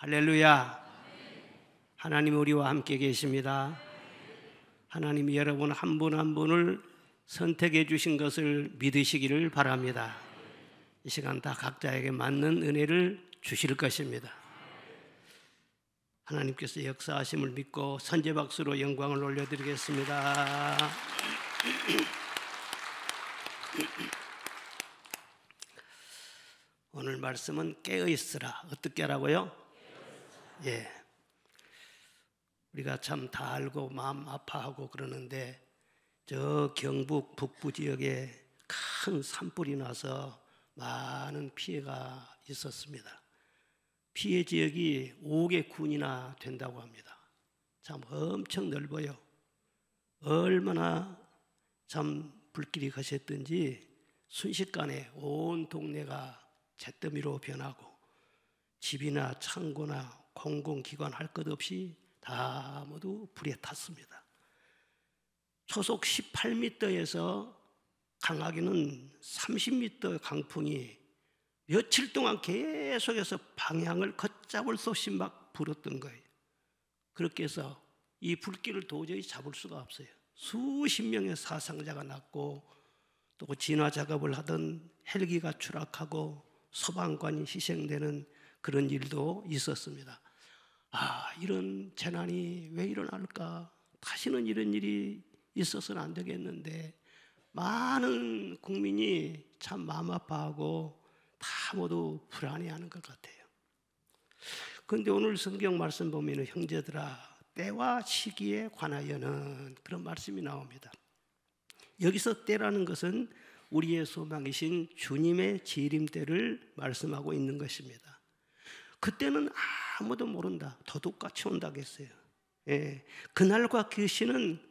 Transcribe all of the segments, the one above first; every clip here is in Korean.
할렐루야. 하나님 우리와 함께 계십니다. 하나님이 여러분 한 분 한 분을 선택해 주신 것을 믿으시기를 바랍니다. 이 시간 다 각자에게 맞는 은혜를 주실 것입니다. 하나님께서 역사하심을 믿고 선제박수로 영광을 올려드리겠습니다. 오늘 말씀은 깨어있으라. 어떻게 하라고요? 예. 우리가 참 다 알고 마음 아파하고 그러는데 저 경북 북부 지역에 큰 산불이 나서 많은 피해가 있었습니다. 피해 지역이 5개 군이나 된다고 합니다. 참 엄청 넓어요. 얼마나 참 불길이 거셌던지 순식간에 온 동네가 잿더미로 변하고 집이나 창고나 공공기관 할 것 없이 다 모두 불에 탔습니다. 초속 18m에서 강하게는 30m 강풍이 며칠 동안 계속해서 방향을 걷잡을 수 없이 막 불었던 거예요. 그렇게 해서 이 불길을 도저히 잡을 수가 없어요. 수십 명의 사상자가 났고 또 진화 작업을 하던 헬기가 추락하고 소방관이 희생되는 그런 일도 있었습니다. 이런 재난이 왜 일어날까? 다시는 이런 일이 있어서는 안 되겠는데 많은 국민이 참 마음 아파하고 다 모두 불안해하는 것 같아요. 그런데 오늘 성경 말씀 보면 형제들아 때와 시기에 관하여는 그런 말씀이 나옵니다. 여기서 때라는 것은 우리의 소망이신 주님의 재림 때를 말씀하고 있는 것입니다. 그때는 아무도 모른다. 도둑같이 온다고 했어요. 예. 그날과 그 시는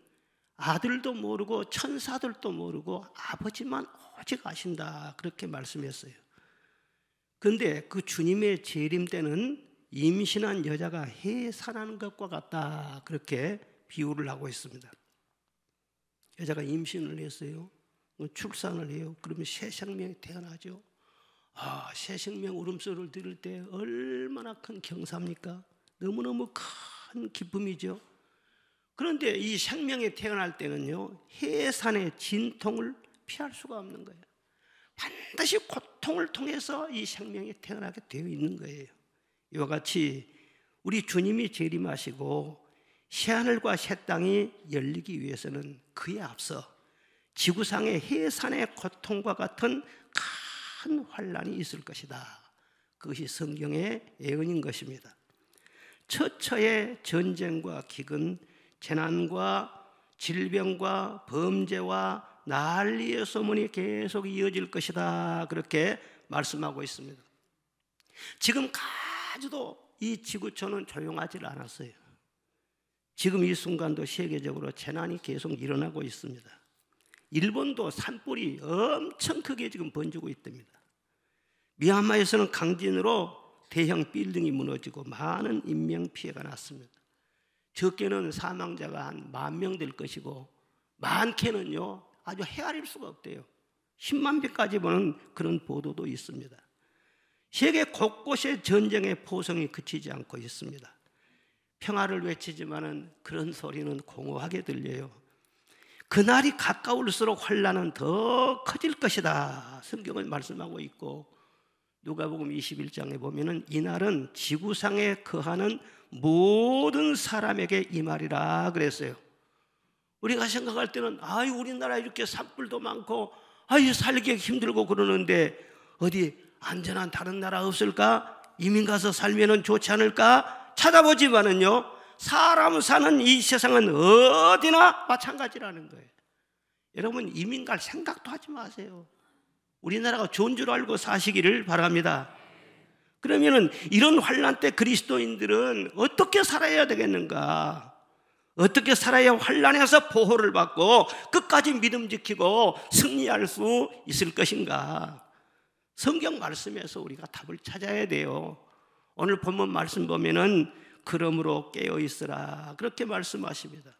아들도 모르고 천사들도 모르고 아버지만 오직 아신다. 그렇게 말씀했어요. 그런데 그 주님의 재림 때는 임신한 여자가 해산하는 것과 같다. 그렇게 비유를 하고 있습니다. 여자가 임신을 했어요. 출산을 해요. 그러면 새 생명이 태어나죠. 새 생명 울음소리를 들을 때 얼마나 큰 경사입니까? 너무너무 큰 기쁨이죠. 그런데 이 생명이 태어날 때는요, 해산의 진통을 피할 수가 없는 거예요. 반드시 고통을 통해서 이 생명이 태어나게 되어 있는 거예요. 이와 같이 우리 주님이 재림하시고 새하늘과 새 땅이 열리기 위해서는 그에 앞서 지구상의 해산의 고통과 같은 큰 환란이 있을 것이다. 그것이 성경의 예언인 것입니다. 처처의 전쟁과 기근, 재난과 질병과 범죄와 난리의 소문이 계속 이어질 것이다. 그렇게 말씀하고 있습니다. 지금까지도 이 지구촌은 조용하지 않았어요. 지금 이 순간도 세계적으로 재난이 계속 일어나고 있습니다. 일본도 산불이 엄청 크게 지금 번지고 있답니다. 미얀마에서는 강진으로 대형 빌딩이 무너지고 많은 인명피해가 났습니다. 적게는 사망자가 한 10,000명 될 것이고 많게는요 아주 헤아릴 수가 없대요. 10만 배까지 보는 그런 보도도 있습니다. 세계 곳곳에 전쟁의 포성이 그치지 않고 있습니다. 평화를 외치지만은 그런 소리는 공허하게 들려요. 그날이 가까울수록 환란은 더 커질 것이다. 성경은 말씀하고 있고 누가복음 21장에 보면은 이날은 지구상에 거하는 모든 사람에게 임하리라 그랬어요. 우리가 생각할 때는 우리나라 이렇게 산불도 많고 살기 힘들고 그러는데 어디 안전한 다른 나라 없을까? 이민 가서 살면은 좋지 않을까? 찾아보지만은요 사람 사는 이 세상은 어디나 마찬가지라는 거예요. 여러분 이민 갈 생각도 하지 마세요. 우리나라가 좋은 줄 알고 사시기를 바랍니다. 그러면은 이런 환난 때 그리스도인들은 어떻게 살아야 되겠는가? 어떻게 살아야 환난에서 보호를 받고 끝까지 믿음 지키고 승리할 수 있을 것인가? 성경 말씀에서 우리가 답을 찾아야 돼요. 오늘 본문 말씀 보면은 그러므로 깨어있으라 그렇게 말씀하십니다.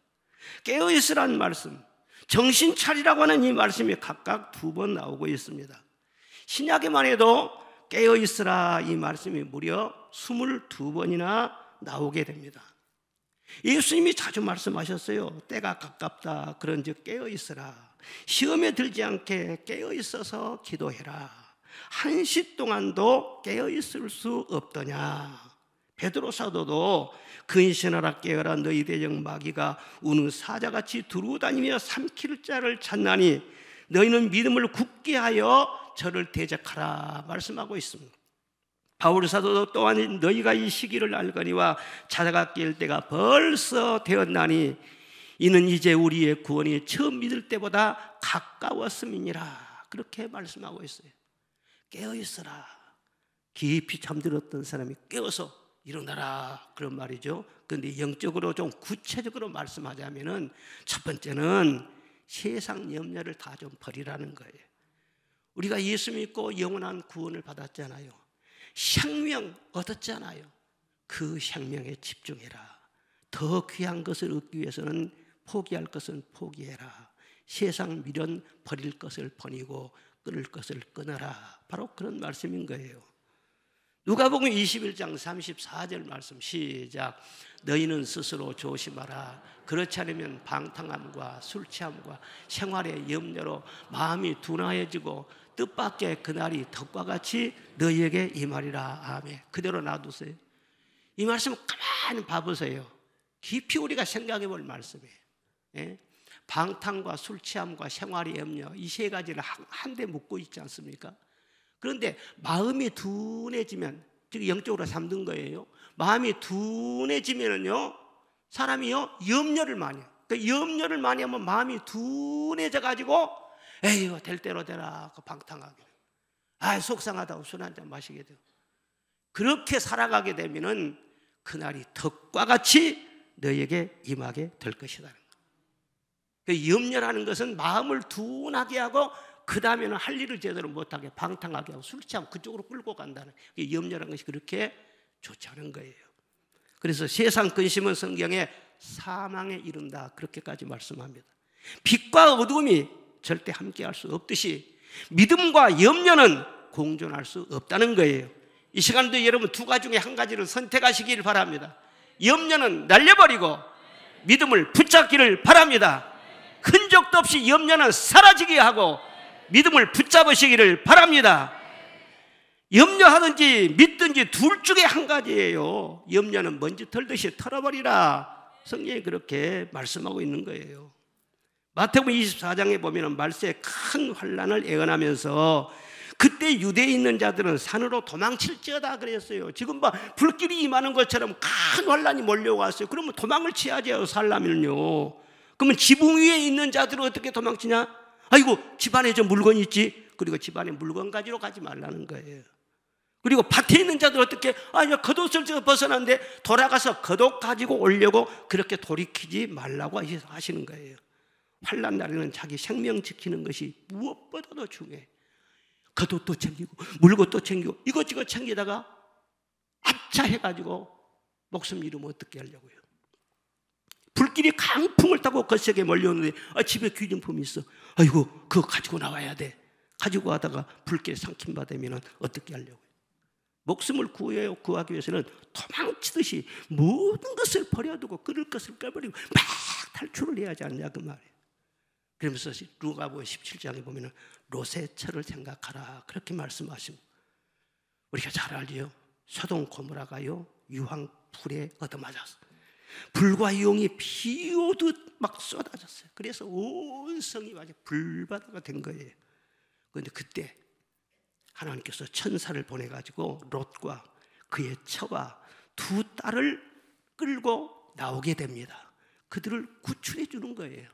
깨어있으라는 말씀, 정신 차리라고 하는 이 말씀이 각각 2번 나오고 있습니다. 신약에만 해도 깨어있으라 이 말씀이 무려 22번이나 나오게 됩니다. 예수님이 자주 말씀하셨어요. 때가 가깝다. 그런즉 깨어있으라. 시험에 들지 않게 깨어있어서 기도해라. 한시 동안도 깨어있을 수 없더냐. 베드로 사도도 근신하라 깨어라 너희 대적 마귀가 우는 사자같이 두루다니며 삼킬 자를 찾나니 너희는 믿음을 굳게 하여 저를 대적하라 말씀하고 있습니다. 바울 사도도 또한 너희가 이 시기를 알거니와 자다가 깰 때가 벌써 되었나니 이는 이제 우리의 구원이 처음 믿을 때보다 가까웠음이니라 그렇게 말씀하고 있어요. 깨어있어라. 깊이 잠들었던 사람이 깨어서 일어나라 그런 말이죠. 그런데 영적으로 좀 구체적으로 말씀하자면은 첫 번째는 세상 염려를 다 좀 버리라는 거예요. 우리가 예수 믿고 영원한 구원을 받았잖아요. 생명 얻었잖아요. 그 생명에 집중해라. 더 귀한 것을 얻기 위해서는 포기할 것은 포기해라. 세상 미련 버릴 것을 버리고 끊을 것을 끊어라. 바로 그런 말씀인 거예요. 누가복음 21장 34절 말씀 시작. 너희는 스스로 조심하라. 그렇지 않으면 방탕함과 술 취함과 생활의 염려로 마음이 둔하여지고 뜻밖의 그날이 덕과 같이 너희에게 임하리라. 아멘. 그대로 놔두세요. 이 말씀 가만히 봐보세요. 깊이 우리가 생각해 볼 말씀이에요. 예? 방탕과 술 취함과 생활의 염려 이 세 가지를 한데 묶고 있지 않습니까? 그런데 마음이 둔해지면 즉 영적으로 잠든 거예요. 마음이 둔해지면은요 사람이요 염려를 많이 해요. 그 염려를 많이 하면 마음이 둔해져 가지고 에휴 될 대로 되라 그 방탕하게 돼요. 아 속상하다고 술 한잔 마시게 돼요. 그렇게 살아가게 되면은 그날이 덕과 같이 너에게 임하게 될 것이다. 그 염려라는 것은 마음을 둔하게 하고 그 다음에는 할 일을 제대로 못하게 방탕하게 하고 술 취하면 그쪽으로 끌고 간다는 염려라는 것이 그렇게 좋지 않은 거예요. 그래서 세상 근심은 성경에 사망에 이른다 그렇게까지 말씀합니다. 빛과 어두움이 절대 함께할 수 없듯이 믿음과 염려는 공존할 수 없다는 거예요. 이 시간도 여러분 두 가지 중에 한 가지를 선택하시길 바랍니다. 염려는 날려버리고 믿음을 붙잡기를 바랍니다. 흔적도 없이 염려는 사라지게 하고 믿음을 붙잡으시기를 바랍니다. 염려하든지 믿든지 둘 중에 한 가지예요. 염려는 먼지 털듯이 털어버리라. 성경이 그렇게 말씀하고 있는 거예요. 마태복음 24장에 보면 말세에 큰 환난을 예언하면서 그때 유대에 있는 자들은 산으로 도망칠지어다 그랬어요. 지금 불길이 임하는 것처럼 큰 환난이 몰려왔어요. 그러면 도망을 치야죠. 살려면요. 그러면 지붕 위에 있는 자들은 어떻게 도망치냐? 아이고 집안에 저 물건이 있지. 그리고 집안에 물건 가지러 가지 말라는 거예요. 그리고 밭에 있는 자들 어떻게 겉옷을 벗어났는데 돌아가서 겉옷 가지고 오려고 그렇게 돌이키지 말라고 하시는 거예요. 환난 날에는 자기 생명 지키는 것이 무엇보다도 중요해. 겉옷도 챙기고 물것도 챙기고 이것저것 챙기다가 압차해가지고 목숨 잃으면 어떻게 하려고요. 불길이 강풍을 타고 거세게 몰려오는데 집에 귀중품이 있어. 아이고 그거 가지고 나와야 돼. 가지고 가다가 불길에 삼킴받으면 어떻게 하려고요. 목숨을 구하기 위해서는 도망치듯이 모든 것을 버려두고 끊을 것을 꺼버리고 막 탈출을 해야 하지 않냐 그 말이에요. 그러면서 누가복음 17장에 보면 롯의 처를 생각하라 그렇게 말씀하십니다. 우리가 잘 알지요. 소돔 고모라가요 유황 불에 얻어맞았어. 불과 용이 비 오듯 막 쏟아졌어요. 그래서 온 성이 완전 불바다가 된 거예요. 그런데 그때 하나님께서 천사를 보내가지고 롯과 그의 처와 두 딸을 끌고 나오게 됩니다. 그들을 구출해 주는 거예요.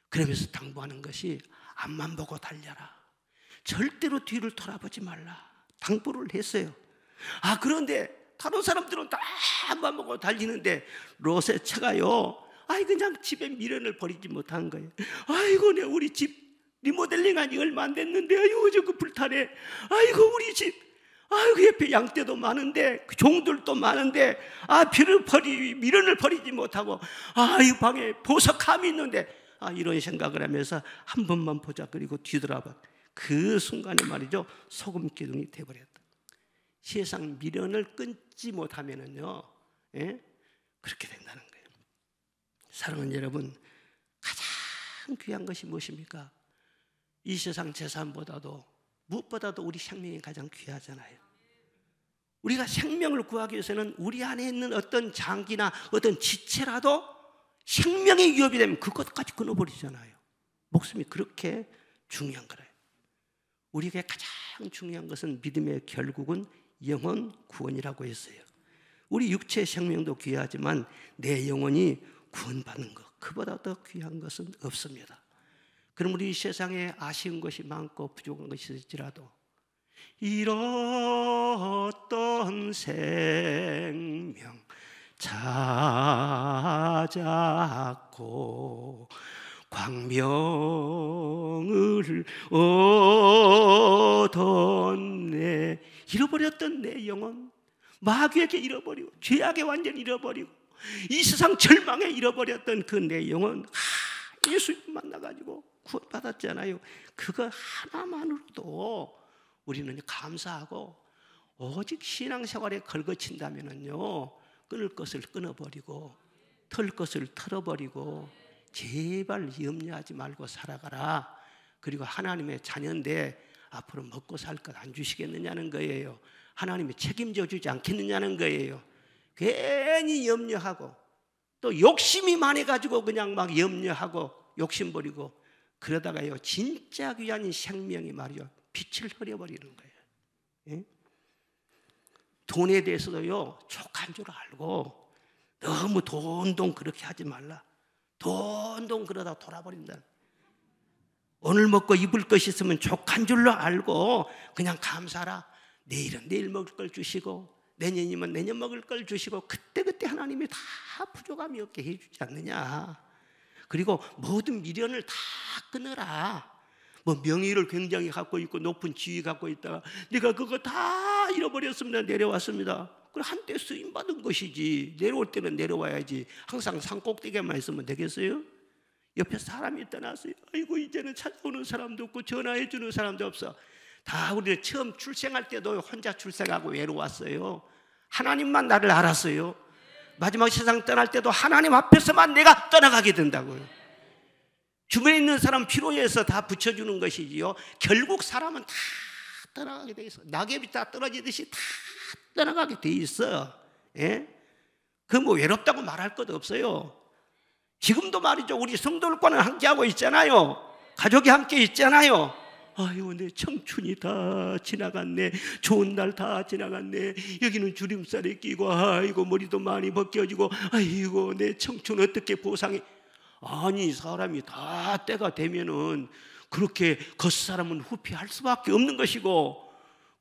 그러면서 당부하는 것이 앞만 보고 달려라. 절대로 뒤를 돌아보지 말라. 당부를 했어요. 그런데 다른 사람들은 다 앞만 보고 달리는데 롯의 처가요. 그냥 집에 미련을 버리지 못한 거예요. 아이고 우리 집 리모델링한 지 얼마 안 됐는데 아이고 저 그 불타네. 아이고 우리 집 아이고 옆에 양떼도 많은데 종들도 많은데 미련을 버리지 못하고 이 방에 보석함이 있는데 이런 생각을 하면서 한 번만 보자 그리고 뒤돌아봐. 그 순간에 말이죠 소금 기둥이 돼버렸다. 세상 미련을 끊지 못하면은요, 예? 그렇게 된다는 거예요. 사랑하는 여러분, 가장 귀한 것이 무엇입니까? 이 세상 재산보다도 무엇보다도 우리 생명이 가장 귀하잖아요. 우리가 생명을 구하기 위해서는 우리 안에 있는 어떤 장기나 어떤 지체라도 생명의 위협이 되면 그것까지 끊어버리잖아요. 목숨이 그렇게 중요한 거예요. 우리에게 가장 중요한 것은 믿음의 결국은 영혼 구원이라고 했어요. 우리 육체의 생명도 귀하지만 내 영혼이 구원받는 것, 그보다 더 귀한 것은 없습니다. 그럼 우리 세상에 아쉬운 것이 많고 부족한 것이 있을지라도 잃었던 생명 찾았고 광명을 얻었네. 잃어버렸던 내 영혼, 마귀에게 잃어버리고 죄악에 완전히 잃어버리고 이 세상 절망에 잃어버렸던 그 내 영혼, 예수 만나가지고 구원받았잖아요. 그거 하나만으로도 우리는 감사하고, 오직 신앙생활에 걸거친다면요, 끊을 것을 끊어버리고 털 것을 털어버리고 제발 염려하지 말고 살아가라. 그리고 하나님의 자녀인데 앞으로 먹고 살 것 안 주시겠느냐는 거예요. 하나님이 책임져 주지 않겠느냐는 거예요. 괜히 염려하고 또 욕심이 많아가지고 그냥 막 염려하고 욕심 버리고 그러다가요, 진짜 귀한 생명이 말이요, 빛을 흐려버리는 거예요. 예? 돈에 대해서도요, 족한 줄 알고 너무 돈 그렇게 하지 말라. 돈 그러다 돌아버린다. 오늘 먹고 입을 것이 있으면 족한 줄로 알고 그냥 감사하라. 내일은 내일 먹을 걸 주시고 내년이면 내년 먹을 걸 주시고 그때 하나님이 다 부족함이 없게 해주지 않느냐. 그리고 모든 미련을 다 끊으라. 뭐 명예를 굉장히 갖고 있고 높은 지위 갖고 있다가 내가 그거 다 잃어버렸습니다. 내려왔습니다. 그럼 한때 쓰임 받은 것이지. 내려올 때는 내려와야지. 항상 산 꼭대기에만 있으면 되겠어요? 옆에 사람이 떠났어요. 아이고 이제는 찾아오는 사람도 없고 전화해 주는 사람도 없어. 다 우리는 처음 출생할 때도 혼자 출생하고 외로웠어요. 하나님만 나를 알았어요. 마지막 세상 떠날 때도 하나님 앞에서만 내가 떠나가게 된다고요. 주변에 있는 사람 필요해서 다 붙여주는 것이지요, 결국 사람은 다 떠나가게 돼 있어. 낙엽이 다 떨어지듯이 다 떠나가게 돼 있어. 예? 그 뭐 외롭다고 말할 것도 없어요. 지금도 말이죠, 우리 성도들과는 함께하고 있잖아요. 가족이 함께 있잖아요. 아유, 내 청춘이 다 지나갔네. 좋은 날 다 지나갔네. 여기는 주름살에 끼고 아이고 머리도 많이 벗겨지고 아이고 내 청춘 어떻게 보상해. 아니, 사람이 다 때가 되면은 그렇게 겉사람은 후피할 수밖에 없는 것이고,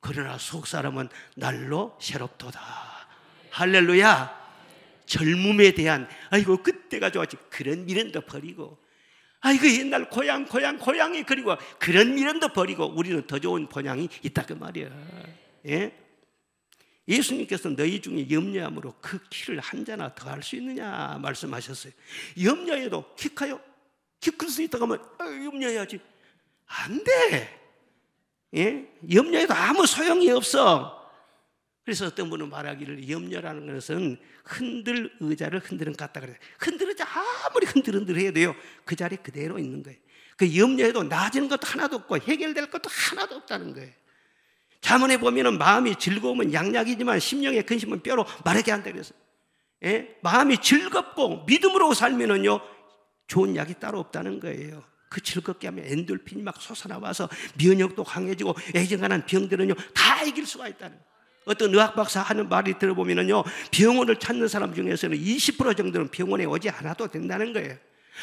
그러나 속사람은 날로 새롭도다. 할렐루야. 젊음에 대한 아이고 그때가 좋았지, 그런 미련도 버리고, 아이고 옛날 고향이 그리고 그런 미련도 버리고 우리는 더 좋은 본향이 있다 그 말이야. 예? 예수님께서 너희 중에 염려함으로 그 키를 한 자나 더 할 수 있느냐 말씀하셨어요. 염려해도 키 커요? 키 클 수 있다고 하면 염려해야지. 안 돼. 예? 염려해도 아무 소용이 없어. 그래서 어떤 분은 말하기를 염려라는 것은 흔들 의자를 흔드는 것 같다 그래요. 흔들 의자 아무리 흔들 해야 돼요, 그 자리 그대로 있는 거예요. 그 염려해도 나아지는 것도 하나도 없고 해결될 것도 하나도 없다는 거예요. 잠언에 보면은 마음이 즐거우면 양약이지만 심령의 근심은 뼈로 마르게 한다 그랬어요. 예? 마음이 즐겁고 믿음으로 살면은요, 좋은 약이 따로 없다는 거예요. 그 즐겁게 하면 엔돌핀이 막 솟아나와서 면역도 강해지고 애정간한 병들은요 다 이길 수가 있다는 거예요. 어떤 의학 박사 하는 말이 들어보면은요, 병원을 찾는 사람 중에서는 20% 정도는 병원에 오지 않아도 된다는 거예요.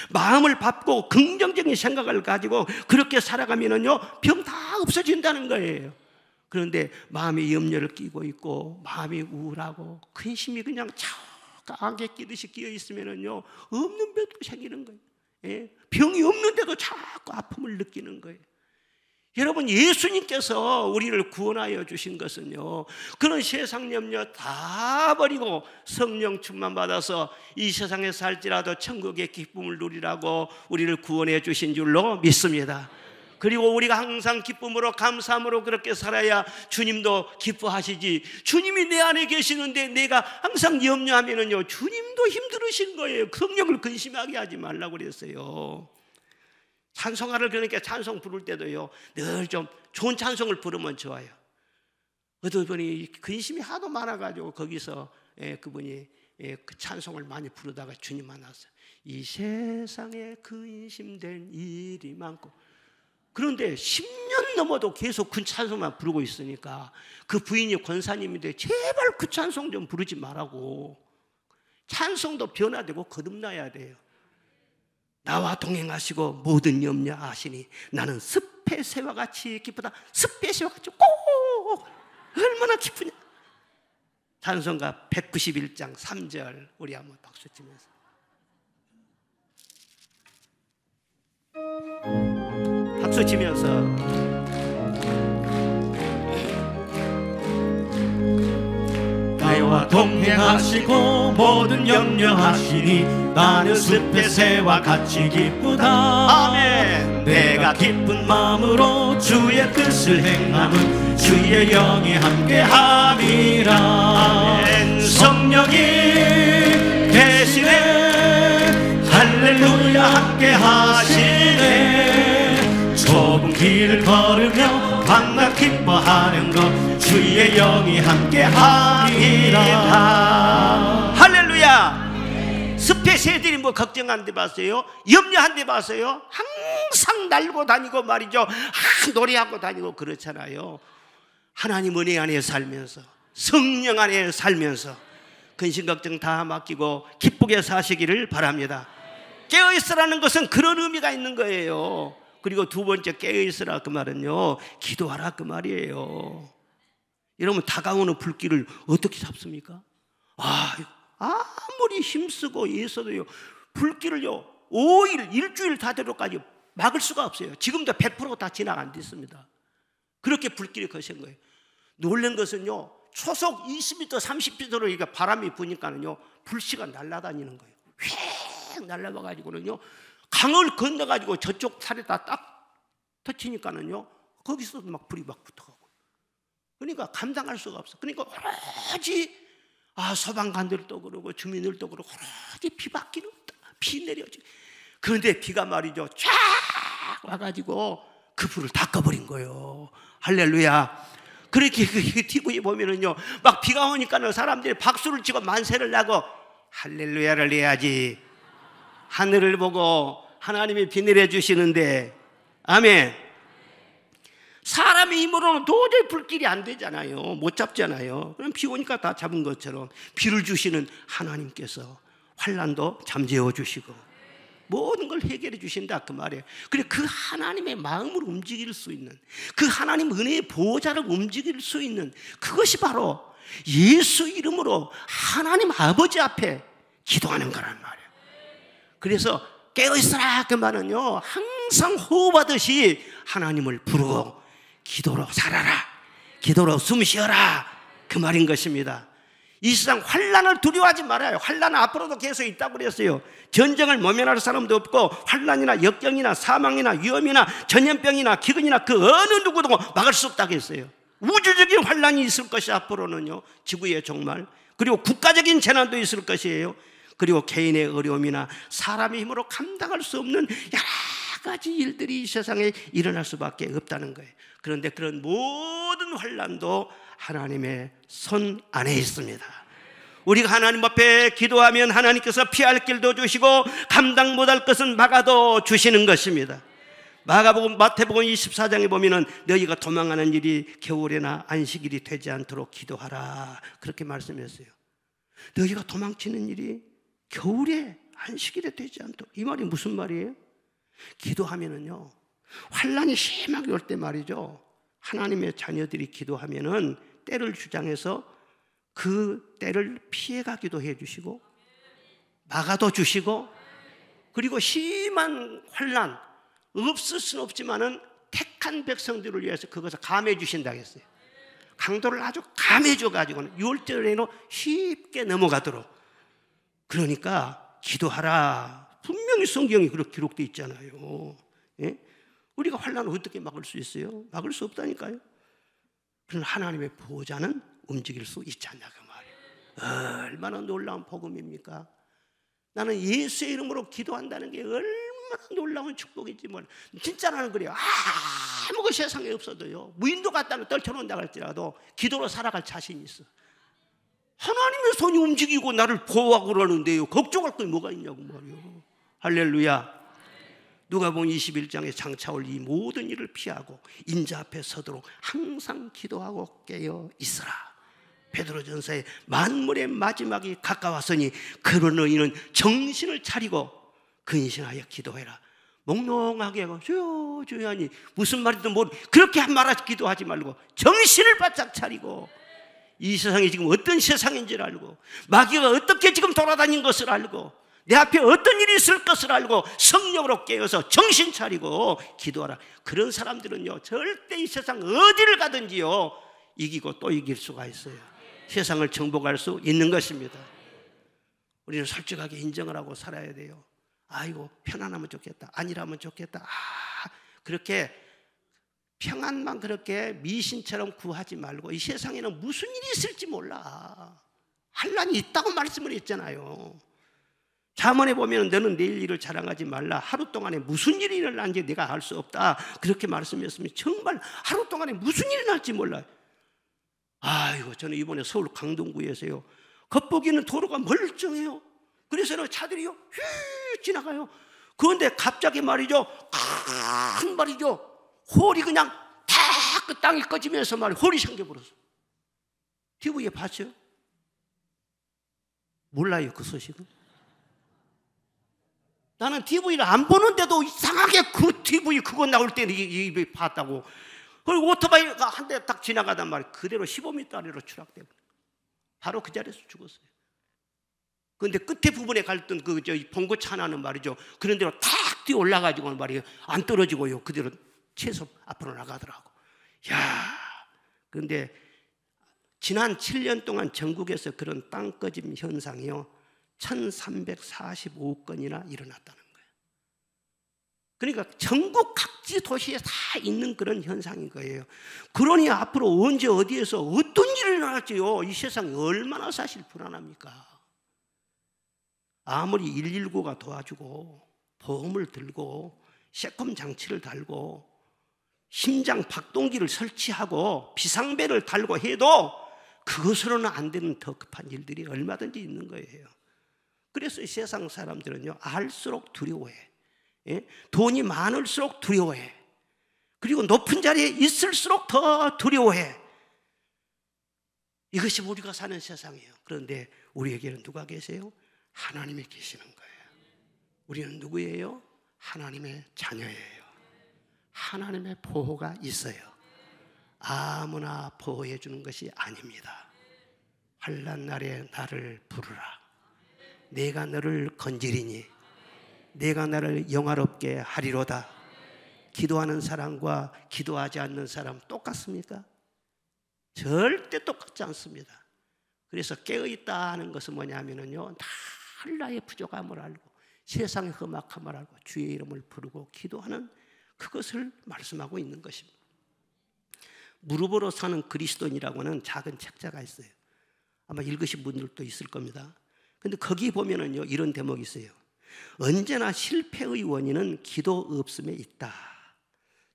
마음을 받고 긍정적인 생각을 가지고 그렇게 살아가면은요, 병 다 없어진다는 거예요. 그런데 마음에 염려를 끼고 있고 마음이 우울하고 근심이 그냥 안개 끼듯이 끼어 있으면은요, 없는 병도 생기는 거예요. 예? 병이 없는데도 자꾸 아픔을 느끼는 거예요. 여러분, 예수님께서 우리를 구원하여 주신 것은요, 그런 세상 염려 다 버리고 성령 충만 받아서 이 세상에 살지라도 천국의 기쁨을 누리라고 우리를 구원해 주신 줄로 믿습니다. 그리고 우리가 항상 기쁨으로 감사함으로 그렇게 살아야 주님도 기뻐하시지. 주님이 내 안에 계시는데 내가 항상 염려하면은요, 주님도 힘들으신 거예요. 성령을 근심하게 하지 말라고 그랬어요. 찬송가를 그러니까 찬송 부를 때도요, 늘 좀 좋은 찬송을 부르면 좋아요. 어떤 분이 근심이 하도 많아가지고 거기서 그분이 그 찬송을 많이 부르다가 주님 만났어요. 이 세상에 근심된 일이 많고. 그런데 10년 넘어도 계속 그 찬송만 부르고 있으니까 그 부인이 권사님인데 제발 그 찬송 좀 부르지 말라고. 찬송도 변화되고 거듭나야 돼요. 나와 동행하시고 모든 염려 아시니 나는 습의 새와 같이 기쁘다. 습의 새와 같이 꼭 얼마나 기쁘냐. 찬송가 191장 3절 우리 한번 박수 치면서 박수 치면서 나와 동행하시고 모든 염려하시니 나는 숲의 새와 같이 기쁘다. 아멘. 내가 기쁜 마음으로 주의 뜻을 행함은 주의 영이 함께함이라. 아멘. 성령이 계시네. 할렐루야 함께하시네. 좁은 길을 걸으며 밤낮 기뻐하는 것 주의 영이 함께하리라. 할렐루야. 숲의 새들이 뭐 걱정한 데 봤어요? 염려한 데 봤어요? 항상 날고 다니고 말이죠. 노래하고 다니고 그렇잖아요. 하나님 은혜 안에 살면서 성령 안에 살면서 근심 걱정 다 맡기고 기쁘게 사시기를 바랍니다. 깨어있으라는 것은 그런 의미가 있는 거예요. 그리고 두 번째 깨어있으라 그 말은요, 기도하라 그 말이에요. 이러면 다가오는 불길을 어떻게 잡습니까? 아무리 힘쓰고 애써도요, 불길을요 5일, 일주일 다되도까지 막을 수가 없어요. 지금도 100% 다 지나가 안 됐습니다. 그렇게 불길이 거센 거예요. 놀란 것은요, 초속 20m, 30m로 이게 바람이 부니까는요, 불씨가 날아다니는 거예요. 휙 날아와가지고는요, 강을 건너가지고 저쪽 산에다 딱 터치니까는요, 거기서도 막 불이 막 붙어가고. 그러니까 감당할 수가 없어. 그러니까 오로지 소방관들도 그러고 주민들도 그러고 오로지 비밖에 없다. 비 내려지. 그런데 비가 말이죠, 쫙 와가지고 그 불을 다 꺼버린 거예요. 할렐루야. 그렇게 TV에 보면은요, 막 비가 오니까는 사람들이 박수를 치고 만세를 나고 할렐루야를 해야지. 하늘을 보고 하나님이 비 내려주시는데, 아멘. 사람의 힘으로는 도저히 불길이 안 되잖아요. 못 잡잖아요. 그럼 비 오니까 다 잡은 것처럼 비를 주시는 하나님께서 환난도 잠재워 주시고 모든 걸 해결해 주신다 그 말이에요. 그래, 그 하나님의 마음을 움직일 수 있는, 그 하나님 은혜의 보호자를 움직일 수 있는 그것이 바로 예수 이름으로 하나님 아버지 앞에 기도하는 거란 말이에요. 그래서 깨어있으라 그 말은요, 항상 호흡하듯이 하나님을 부르고 기도로 살아라, 기도로 숨쉬어라 그 말인 것입니다. 이 세상 환난을 두려워하지 말아요. 환난은 앞으로도 계속 있다고 그랬어요. 전쟁을 모면할 사람도 없고 환난이나 역경이나 사망이나 위험이나 전염병이나 기근이나 그 어느 누구도 막을 수 없다고 했어요. 우주적인 환난이 있을 것이 앞으로는요, 지구의 종말, 그리고 국가적인 재난도 있을 것이에요. 그리고 개인의 어려움이나 사람의 힘으로 감당할 수 없는 여러 가지 일들이 이 세상에 일어날 수밖에 없다는 거예요. 그런데 그런 모든 환난도 하나님의 손 안에 있습니다. 우리가 하나님 앞에 기도하면 하나님께서 피할 길도 주시고 감당 못할 것은 막아도 주시는 것입니다. 마태복음 24장에 보면은 너희가 도망하는 일이 겨울에나 안식일이 되지 않도록 기도하라 그렇게 말씀했어요. 너희가 도망치는 일이 겨울에 안식일에 되지 않도록, 이 말이 무슨 말이에요? 기도하면은요, 환난이 심하게 올 때 말이죠, 하나님의 자녀들이 기도하면은 때를 주장해서 그 때를 피해가기도 해주시고 막아도 주시고, 그리고 심한 환난 없을 수는 없지만은 택한 백성들을 위해서 그것을 감해 주신다고 했어요. 강도를 아주 감해 줘가지고는 6월절에는 쉽게 넘어가도록. 그러니까 기도하라. 분명히 성경이 그렇게 기록되어 있잖아요. 예? 우리가 환난을 어떻게 막을 수 있어요? 막을 수 없다니까요. 그러나 하나님의 보호자는 움직일 수 있지 않냐 그 말이에요. 얼마나 놀라운 복음입니까? 나는 예수의 이름으로 기도한다는 게 얼마나 놀라운 축복인지 몰라. 진짜 나는 그래요. 아무 것 세상에 없어도요, 무인도 갖다가 떨쳐놓는다 할지라도 기도로 살아갈 자신이 있어. 하나님의 손이 움직이고 나를 보호하고 그러는데요, 걱정할 게 뭐가 있냐고 말이에요. 할렐루야. 누가복음 21장에 장차올 이 모든 일을 피하고 인자 앞에 서도록 항상 기도하고 깨어 있으라. 베드로전서에 만물의 마지막이 가까웠으니 그런 너희는 정신을 차리고 근신하여 기도해라. 몽롱하게 하고 주여 주여 하니 무슨 말이든 뭐 그렇게 한 말하지 기도하지 말고 정신을 바짝 차리고 이 세상이 지금 어떤 세상인지를 알고 마귀가 어떻게 지금 돌아다닌 것을 알고 내 앞에 어떤 일이 있을 것을 알고 성령으로 깨어서 정신 차리고 기도하라. 그런 사람들은요 절대 이 세상 어디를 가든지요 이기고 또 이길 수가 있어요. 세상을 정복할 수 있는 것입니다. 우리는 솔직하게 인정을 하고 살아야 돼요. 아이고 편안하면 좋겠다, 아니라면 좋겠다, 그렇게 평안만 그렇게 미신처럼 구하지 말고 이 세상에는 무슨 일이 있을지 몰라. 환난이 있다고 말씀을 했잖아요. 잠언에 보면 너는 내일 일을 자랑하지 말라. 하루 동안에 무슨 일이 일어나는지 내가 알 수 없다. 그렇게 말씀했으면 정말 하루 동안에 무슨 일이 날지 몰라요. 아이고 저는 이번에 서울 강동구에서요 겉보기에는 도로가 멀쩡해요. 그래서 차들이요 휘 지나가요. 그런데 갑자기 말이죠 큰 말이죠 홀이 그냥 다 그 땅이 꺼지면서 말이에요 홀이 생겨버렸어. TV에 봤어요? 몰라요 그 소식은. 나는 TV를 안 보는데도 이상하게 그 TV 그거 나올 때는 이 봤다고. 그리고 오토바이가 한 대 딱 지나가단 말이에요. 그대로 15m 아래로 추락되고 바로 그 자리에서 죽었어요. 그런데 끝에 부분에 갈던 그 봉고차 하나는 말이죠 그런 대로 탁 뛰어 올라가지고 말이에요 안 떨어지고요 그대로 채소 앞으로 나가더라고. 야, 그런데 지난 7년 동안 전국에서 그런 땅 꺼짐 현상이요 1345건이나 일어났다는 거예요. 그러니까 전국 각지 도시에 다 있는 그런 현상인 거예요. 그러니 앞으로 언제 어디에서 어떤 일이 일어날지요 이 세상이 얼마나 사실 불안합니까? 아무리 119가 도와주고 보험을 들고 셰콤 장치를 달고 심장 박동기를 설치하고 비상벨을 달고 해도 그것으로는 안 되는 더 급한 일들이 얼마든지 있는 거예요. 그래서 이 세상 사람들은요 알수록 두려워해. 돈이 많을수록 두려워해. 그리고 높은 자리에 있을수록 더 두려워해. 이것이 우리가 사는 세상이에요. 그런데 우리에게는 누가 계세요? 하나님이 계시는 거예요. 우리는 누구예요? 하나님의 자녀예요. 하나님의 보호가 있어요. 아무나 보호해 주는 것이 아닙니다. 환난 날에 나를 부르라. 내가 너를 건지리니 내가 나를 영화롭게 하리로다. 기도하는 사람과 기도하지 않는 사람 똑같습니까? 절대 똑같지 않습니다. 그래서 깨어있다 하는 것은 뭐냐면요 늘 나의 부족함을 알고 세상의 험악함을 알고 주의 이름을 부르고 기도하는 그것을 말씀하고 있는 것입니다. 무릎으로 사는 그리스도인이라고 하는 작은 책자가 있어요. 아마 읽으신 분들도 있을 겁니다. 근데 거기 보면은요 이런 대목이 있어요. 언제나 실패의 원인은 기도 없음에 있다.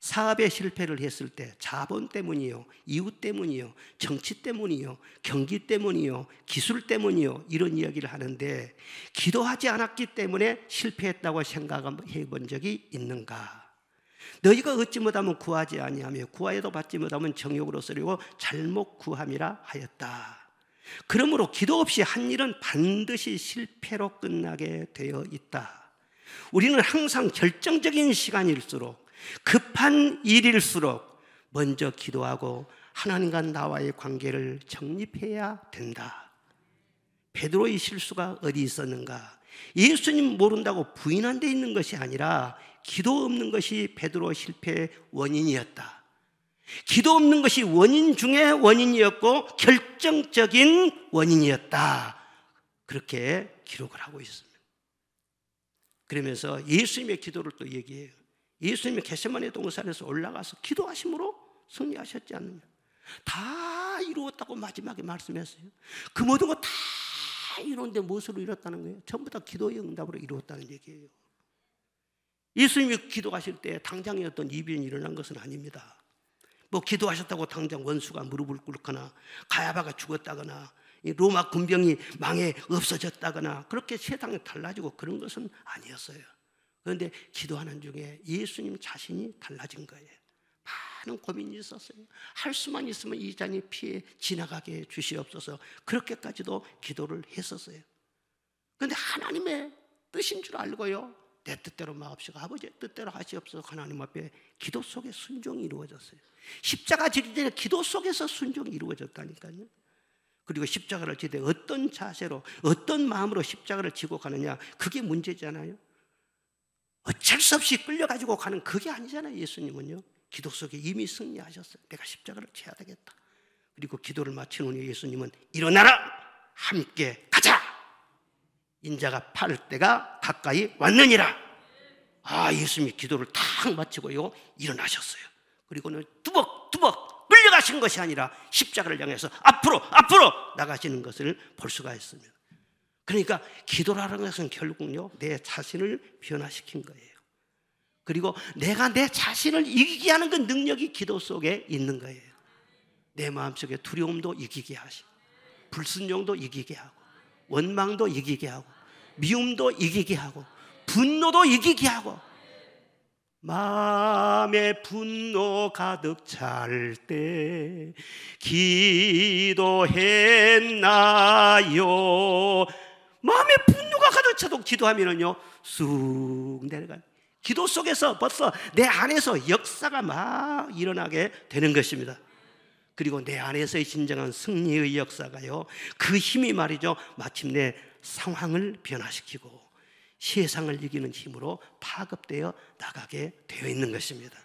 사업에 실패를 했을 때 자본 때문이요, 이웃 때문이요, 정치 때문이요, 경기 때문이요, 기술 때문이요 이런 이야기를 하는데 기도하지 않았기 때문에 실패했다고 생각해 본 적이 있는가? 너희가 얻지 못하면 구하지 아니하며 구하여도 받지 못하면 정욕으로 쓰려고 잘못 구함이라 하였다. 그러므로 기도 없이 한 일은 반드시 실패로 끝나게 되어 있다. 우리는 항상 결정적인 시간일수록 급한 일일수록 먼저 기도하고 하나님과 나와의 관계를 정립해야 된다. 베드로의 실수가 어디 있었는가? 예수님 모른다고 부인한 데 있는 것이 아니라 기도 없는 것이 베드로 실패의 원인이었다. 기도 없는 것이 원인 중에 원인이었고 결정적인 원인이었다. 그렇게 기록을 하고 있습니다. 그러면서 예수님의 기도를 또 얘기해요. 예수님이 겟세마네 동산에서 올라가서 기도하심으로 승리하셨지 않느냐. 다 이루었다고 마지막에 말씀했어요. 그 모든 거 다 이루었는데 무엇으로 이뤘다는 거예요? 전부 다 기도의 응답으로 이루었다는 얘기예요. 예수님이 기도하실 때 당장에 어떤 이변이 일어난 것은 아닙니다. 뭐 기도하셨다고 당장 원수가 무릎을 꿇거나 가야바가 죽었다거나 로마 군병이 망해 없어졌다거나 그렇게 세상이 달라지고 그런 것은 아니었어요. 그런데 기도하는 중에 예수님 자신이 달라진 거예요. 많은 고민이 있었어요. 할 수만 있으면 이 잔이 피해 지나가게 주시옵소서. 그렇게까지도 기도를 했었어요. 그런데 하나님의 뜻인 줄 알고요, 내 뜻대로 마옵시고 아버지의 뜻대로 하시옵소서. 하나님 앞에 기도 속에 순종이 이루어졌어요. 십자가 지기 전에 기도 속에서 순종이 이루어졌다니까요. 그리고 십자가를 질 때 어떤 자세로 어떤 마음으로 십자가를 지고 가느냐, 그게 문제잖아요. 어쩔 수 없이 끌려가지고 가는 그게 아니잖아요. 예수님은요, 기도 속에 이미 승리하셨어요. 내가 십자가를 져야 되겠다. 그리고 기도를 마친 후에 예수님은 일어나라, 함께 가자. 인자가 팔 때가 가까이 왔느니라. 예수님이 기도를 탁 마치고요 일어나셨어요. 그리고는 뚜벅뚜벅 끌려가신 것이 아니라 십자가를 향해서 앞으로 나가시는 것을 볼 수가 있습니다. 그러니까 기도라는 것은 결국요 내 자신을 변화시킨 거예요. 그리고 내가 내 자신을 이기게 하는 그 능력이 기도 속에 있는 거예요. 내 마음속에 두려움도 이기게 하시고, 불순종도 이기게 하고, 원망도 이기게 하고, 미움도 이기게 하고, 분노도 이기게 하고. 마음에 분노 가득 찰 때 기도했나요? 마음에 분노가 가득 차도 기도하면은요 쑥 내려가요. 기도 속에서 벌써 내 안에서 역사가 막 일어나게 되는 것입니다. 그리고 내 안에서의 진정한 승리의 역사가요, 그 힘이 말이죠 마침내 상황을 변화시키고 세상을 이기는 힘으로 파급되어 나가게 되어 있는 것입니다.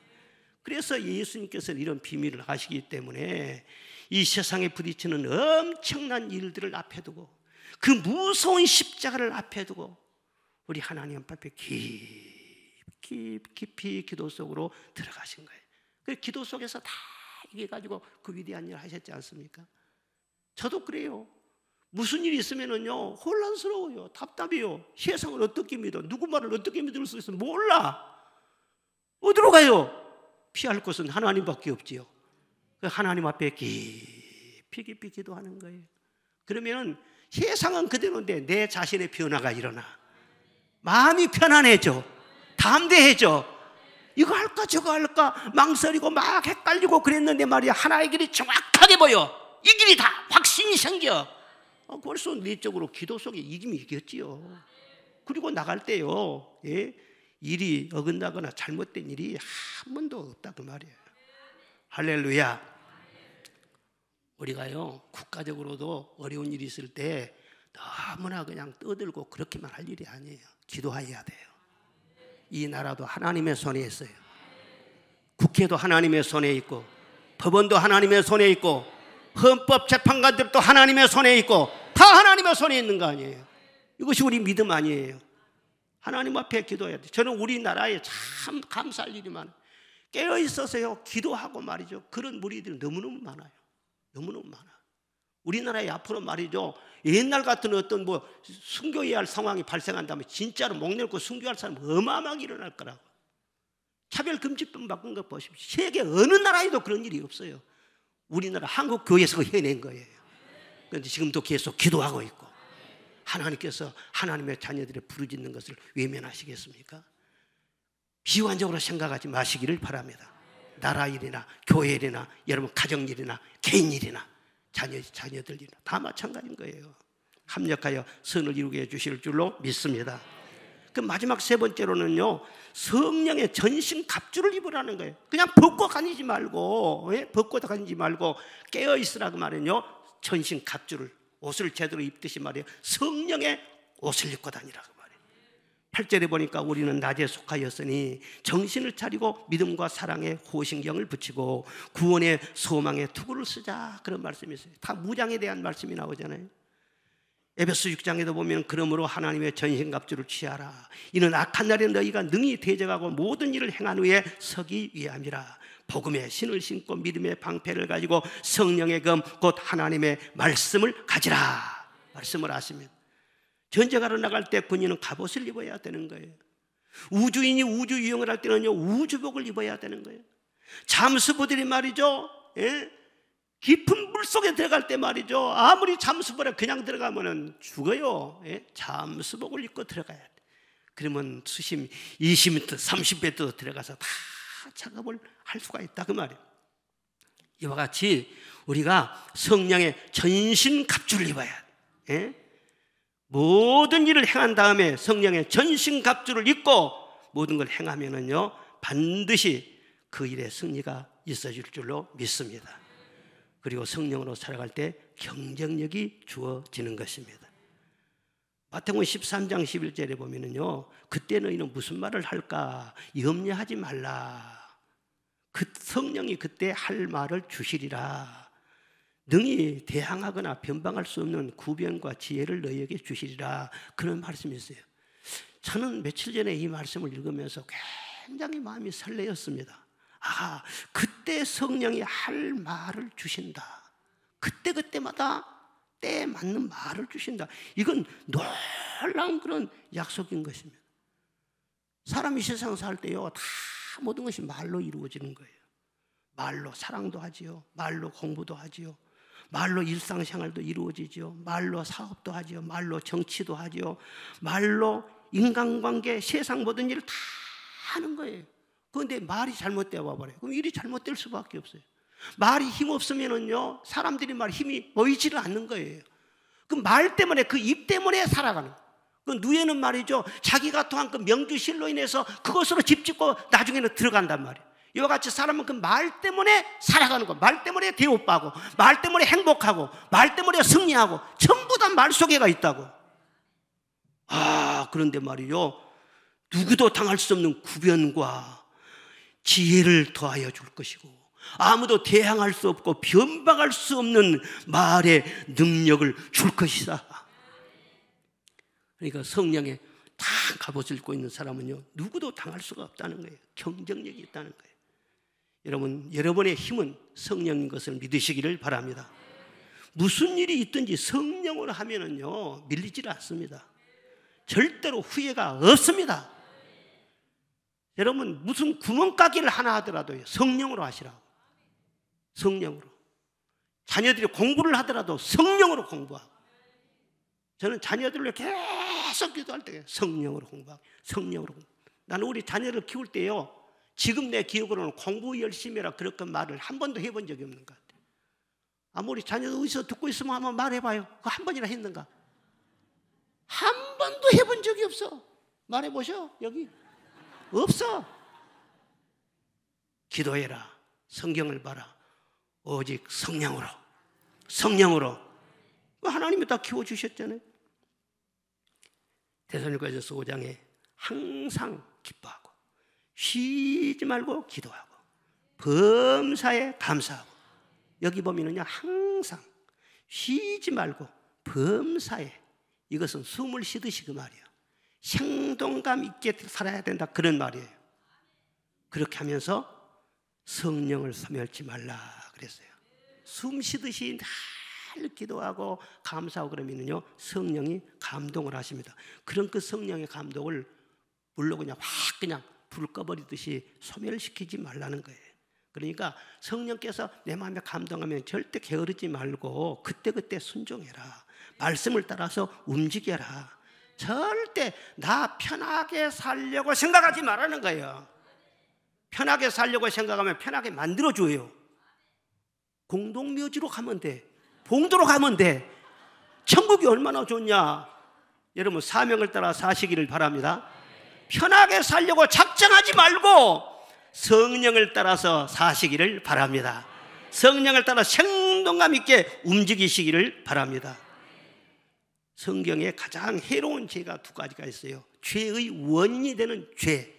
그래서 예수님께서는 이런 비밀을 아시기 때문에 이 세상에 부딪히는 엄청난 일들을 앞에 두고 그 무서운 십자가를 앞에 두고 우리 하나님 앞에 깊이 기도 속으로 들어가신 거예요. 그 기도 속에서 다 이게 가지고 그 위대한 일을 하셨지 않습니까? 저도 그래요. 무슨 일이 있으면은요 혼란스러워요. 답답해요. 세상을 어떻게 믿어? 누구 말을 어떻게 믿을 수 있어? 몰라. 어디로 가요? 피할 곳은 하나님밖에 없지요. 하나님 앞에 깊이 기도하는 거예요. 그러면 세상은 그대로인데 내 자신의 변화가 일어나. 마음이 편안해져. 담대해져. 이거 할까 저거 할까 망설이고 막 헷갈리고 그랬는데 말이야, 하나의 길이 정확하게 보여. 이 길이다. 확신이 생겨. 벌써 내적으로 기도 속에 이김이 이겼지요. 그리고 나갈 때요, 일이 어긋나거나 잘못된 일이 한 번도 없다 그 말이에요. 할렐루야. 우리가요 국가적으로도 어려운 일이 있을 때 너무나 그냥 떠들고 그렇게만 할 일이 아니에요. 기도해야 돼요. 이 나라도 하나님의 손에 있어요. 국회도 하나님의 손에 있고, 법원도 하나님의 손에 있고, 헌법재판관들도 하나님의 손에 있고, 다 하나님의 손에 있는 거 아니에요. 이것이 우리 믿음 아니에요. 하나님 앞에 기도해야 돼요. 저는 우리나라에 참 감사할 일이 많아요. 깨어있어서요 기도하고 말이죠, 그런 무리들이 너무너무 많아요. 너무너무 많아. 우리나라에 앞으로 말이죠, 옛날 같은 어떤 뭐 순교해야 할 상황이 발생한다면 진짜로 목내놓고 순교할 사람 어마어마하게 일어날 거라고. 차별금지법 바꾼 거 보십시오. 세계 어느 나라에도 그런 일이 없어요. 우리나라 한국 교회에서 해낸 거예요. 그런데 지금도 계속 기도하고 있고, 하나님께서 하나님의 자녀들의 부르짖는 것을 외면하시겠습니까? 비관적으로 생각하지 마시기를 바랍니다. 나라 일이나 교회 일이나 여러분 가정 일이나 개인 일이나 자녀들 일이나 다 마찬가지인 거예요. 합력하여 선을 이루게 해주실 줄로 믿습니다. 그 마지막 세 번째로는요, 성령의 전신 갑주를 입으라는 거예요. 그냥 벗고 다니지 말고, 벗고 다니지 말고 깨어 있으라고 말은요, 전신 갑주를, 옷을 제대로 입듯이 말이에요, 성령의 옷을 입고 다니라고 말이에요. 8절에 보니까 우리는 낮에 속하였으니 정신을 차리고 믿음과 사랑의 호신경을 붙이고 구원의 소망의 투구를 쓰자, 그런 말씀이 있어요. 다 무장에 대한 말씀이 나오잖아요. 에베소 6장에도 보면 그러므로 하나님의 전신갑주를 취하라. 이는 악한 날에 너희가 능히 대적하고 모든 일을 행한 후에 서기 위함이라. 복음의 신을 신고 믿음의 방패를 가지고 성령의 검 곧 하나님의 말씀을 가지라. 말씀을 하십니다. 전쟁하러 나갈 때 군인은 갑옷을 입어야 되는 거예요. 우주인이 우주 유영을 할 때는요 우주복을 입어야 되는 거예요. 잠수부들이 말이죠, 깊은 물속에 들어갈 때 말이죠, 아무리 잠수부에 그냥 들어가면 죽어요. 잠수복을 입고 들어가야 돼. 그러면 수심 20m, 30m 들어가서 다 작업을 할 수가 있다 그 말이에요. 이와 같이 우리가 성령의 전신 갑주를 입어야 돼. 모든 일을 행한 다음에 성령의 전신 갑주를 입고 모든 걸 행하면은요 반드시 그 일에 승리가 있어질 줄로 믿습니다. 그리고 성령으로 살아갈 때 경쟁력이 주어지는 것입니다. 마태복음 13장 11절에 보면은요, 그때 너희는 무슨 말을 할까 염려하지 말라. 그 성령이 그때 할 말을 주시리라. 능히 대항하거나 변방할 수 없는 구변과 지혜를 너희에게 주시리라. 그런 말씀이 있어요. 저는 며칠 전에 이 말씀을 읽으면서 굉장히 마음이 설레었습니다. 아, 그때 성령이 할 말을 주신다. 그때마다 때에 맞는 말을 주신다. 이건 놀라운 그런 약속인 것입니다. 사람이 세상 살 때요 다 모든 것이 말로 이루어지는 거예요. 말로 사랑도 하지요, 말로 공부도 하지요, 말로 일상생활도 이루어지죠, 말로 사업도 하지요, 말로 정치도 하지요, 말로 인간관계, 세상 모든 일을 다 하는 거예요. 그런데 말이 잘못되어 와버려요. 그럼 일이 잘못될 수밖에 없어요. 말이 힘없으면은요 사람들이 말 힘이 보이지를 않는 거예요. 그 말 때문에, 그 입 때문에 살아가는 거예요. 그 누에는 말이죠, 자기가 토한 그 명주실로 인해서 그것으로 집 짓고 나중에는 들어간단 말이에요. 이와 같이 사람은 그 말 때문에 살아가는 거, 말 때문에 대오빠고, 말 때문에 행복하고, 말 때문에 승리하고, 전부 다 말 속에가 있다고. 아, 그런데 말이요, 누구도 당할 수 없는 구변과 지혜를 더하여 줄 것이고, 아무도 대항할 수 없고 변방할 수 없는 말의 능력을 줄 것이다. 그러니까 성령에 다 갑옷을 입고 있는 사람은요 누구도 당할 수가 없다는 거예요. 경쟁력이 있다는 거예요. 여러분, 여러분의 힘은 성령인 것을 믿으시기를 바랍니다. 무슨 일이 있든지 성령으로 하면은요 밀리질 않습니다. 절대로 후회가 없습니다. 여러분, 무슨 구멍가게를 하나 하더라도 성령으로 하시라고. 성령으로. 자녀들이 공부를 하더라도 성령으로 공부하고. 저는 자녀들을 계속 기도할 때 성령으로 공부하고, 성령으로 공부. 나는 우리 자녀를 키울 때요 지금 내 기억으로는 공부 열심히 해라 그렇게 말을 한 번도 해본 적이 없는 것 같아요. 우리 자녀들 어디서 듣고 있으면 한번 말해봐요. 그거 한 번이나 했는가? 한 번도 해본 적이 없어. 말해보셔. 여기 없어. 기도해라. 성경을 봐라. 오직 성령으로, 성령으로. 하나님이 다 키워주셨잖아요. 데살로니가전서 5장에 항상 기뻐하고 쉬지 말고 기도하고 범사에 감사하고. 여기 보면은요 항상 쉬지 말고 범사에, 이것은 숨을 쉬듯이 그 말이에요. 생동감 있게 살아야 된다 그런 말이에요. 그렇게 하면서 성령을 소멸치 말라 그랬어요. 숨 쉬듯이 늘 기도하고 감사하고 그러면요 성령이 감동을 하십니다. 그런 그 성령의 감동을 물로 그냥 확 그냥 불 꺼버리듯이 소멸시키지 말라는 거예요. 그러니까 성령께서 내 마음에 감동하면 절대 게으르지 말고 그때그때 순종해라. 말씀을 따라서 움직여라. 절대 나 편하게 살려고 생각하지 말라는 거예요. 편하게 살려고 생각하면 편하게 만들어줘요. 공동묘지로 가면 돼. 봉도로 가면 돼. 천국이 얼마나 좋냐. 여러분, 사명을 따라 사시기를 바랍니다. 편하게 살려고 작정하지 말고 성령을 따라서 사시기를 바랍니다. 성령을 따라 생동감 있게 움직이시기를 바랍니다. 성경에 가장 해로운 죄가 두 가지가 있어요. 죄의 원인이 되는 죄.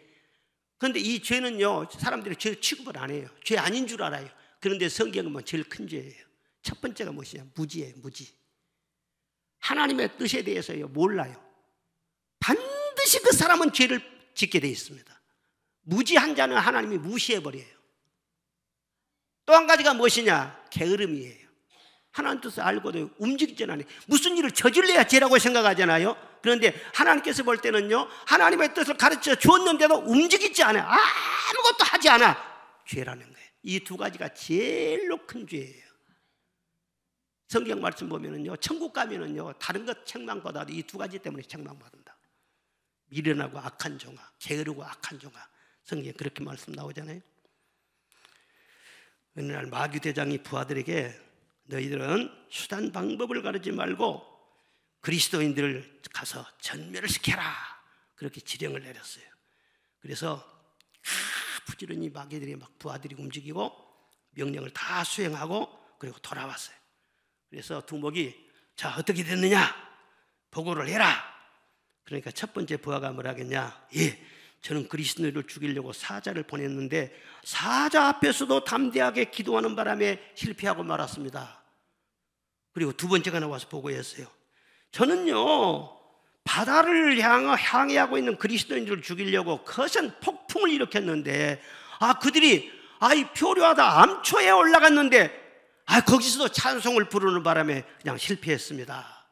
그런데 이 죄는요 사람들이 죄 취급을 안 해요. 죄 아닌 줄 알아요. 그런데 성경은 뭐 제일 큰 죄예요. 첫 번째가 무엇이냐? 무지예요. 무지. 하나님의 뜻에 대해서요 몰라요. 반드시 그 사람은 죄를 짓게 돼 있습니다. 무지한 자는 하나님이 무시해버려요. 또 한 가지가 무엇이냐? 게으름이에요. 하나님 뜻을 알고도 움직이지 않아요. 무슨 일을 저질러야 죄라고 생각하잖아요. 그런데 하나님께서 볼 때는요, 하나님의 뜻을 가르쳐 주었는데도 움직이지 않아요. 아무것도 하지 않아. 죄라는 거예요. 이 두 가지가 제일로 큰 죄예요. 성경 말씀 보면은요, 천국 가면은요, 다른 것 책망보다도 이 두 가지 때문에 책망받는다. 미련하고 악한 종아, 게으르고 악한 종아. 성경에 그렇게 말씀 나오잖아요. 어느 날 마귀 대장이 부하들에게 너희들은 수단 방법을 가르지 말고 그리스도인들을 가서 전멸시켜라, 그렇게 지령을 내렸어요. 그래서 부지런히 마귀들이 막 부하들이 움직이고 명령을 다 수행하고 그리고 돌아왔어요. 그래서 두목이 자 어떻게 됐느냐 보고를 해라. 그러니까 첫 번째 부하가 뭐라 하겠냐? 예, 저는 그리스도인을 죽이려고 사자를 보냈는데 사자 앞에서도 담대하게 기도하는 바람에 실패하고 말았습니다. 그리고 두 번째가 나와서 보고했어요. 저는요 바다를 향해 하고 있는 그리스도인들을 죽이려고 거센 폭풍을 일으켰는데 그들이 표류하다 암초에 올라갔는데 거기서도 찬송을 부르는 바람에 그냥 실패했습니다.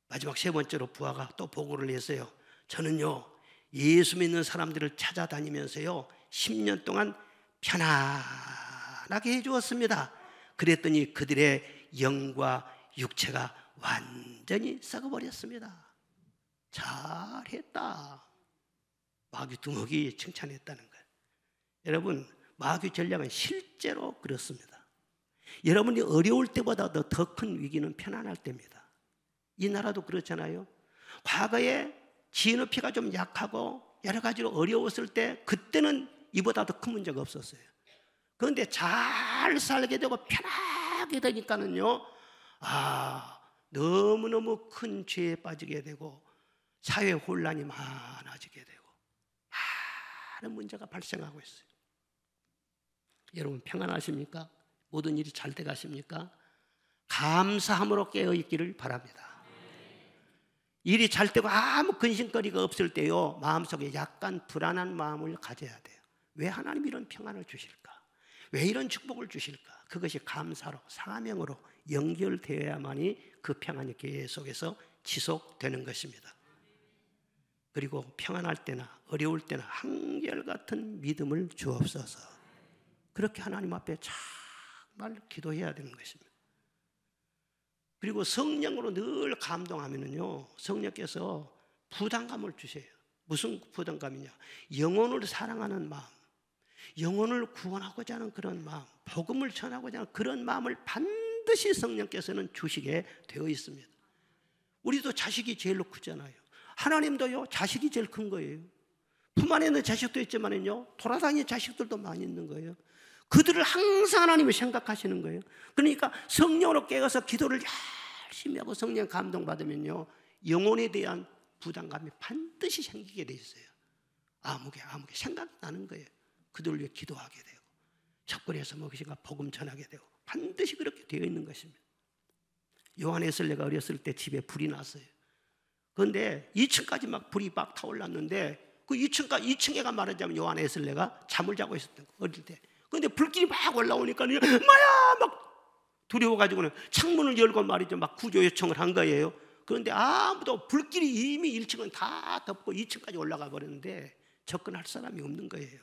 마지막 세 번째로 부하가 또 보고를 했어요. 저는요 예수 믿는 사람들을 찾아다니면서요 10년 동안 편안하게 해주었습니다. 그랬더니 그들의 영과 육체가 완전히 썩어버렸습니다. 잘했다. 마귀 두목이 칭찬했다는 거예요. 여러분, 마귀 전략은 실제로 그렇습니다. 여러분이 어려울 때보다도 더 큰 위기는 편안할 때입니다. 이 나라도 그렇잖아요. 과거에 진업피가 좀 약하고 여러 가지로 어려웠을 때 그때는 이보다 더 큰 문제가 없었어요. 그런데 잘 살게 되고 편하게 되니까는요 너무너무 큰 죄에 빠지게 되고 사회 혼란이 많아지게 되고 많은 문제가 발생하고 있어요. 여러분 평안하십니까? 모든 일이 잘 돼가십니까? 감사함으로 깨어있기를 바랍니다. 일이 잘 되고 아무 근심거리가 없을 때요 마음속에 약간 불안한 마음을 가져야 돼요. 왜 하나님이 이런 평안을 주실까? 왜 이런 축복을 주실까? 그것이 감사로 사명으로 연결되어야만이 그 평안이 계속해서 지속되는 것입니다. 그리고 평안할 때나 어려울 때나 한결같은 믿음을 주옵소서. 그렇게 하나님 앞에 정말 기도해야 되는 것입니다. 그리고 성령으로 늘 감동하면은요 성령께서 부담감을 주세요. 무슨 부담감이냐? 영혼을 사랑하는 마음, 영혼을 구원하고자 하는 그런 마음, 복음을 전하고자 하는 그런 마음을 반드시 성령께서는 주시게 되어 있습니다. 우리도 자식이 제일로 크잖아요. 하나님도요 자식이 제일 큰 거예요. 품 안에 있는 자식도 있지만은요 돌아다니는 자식들도 많이 있는 거예요. 그들을 항상 하나님이 생각하시는 거예요. 그러니까 성령으로 깨어서 기도를 열심히 하고 성령 감동받으면요 영혼에 대한 부담감이 반드시 생기게 돼 있어요. 아무게 생각이 나는 거예요. 그들을 위해 기도하게 되고 첩거리에서 먹으시가 복음 전하게 되고 반드시 그렇게 되어 있는 것입니다. 요한에슬레가 어렸을 때 집에 불이 났어요. 그런데 2층까지 막 불이 막 타올랐는데 그 2층에가 말하자면 요한에슬레가 잠을 자고 있었던 거 어릴 때. 그런데 불길이 막 올라오니까 뭐야 막 두려워가지고는 창문을 열고 말이죠 막 구조 요청을 한 거예요. 그런데 아무도 불길이 이미 1층은 다 덮고 2층까지 올라가 버렸는데 접근할 사람이 없는 거예요.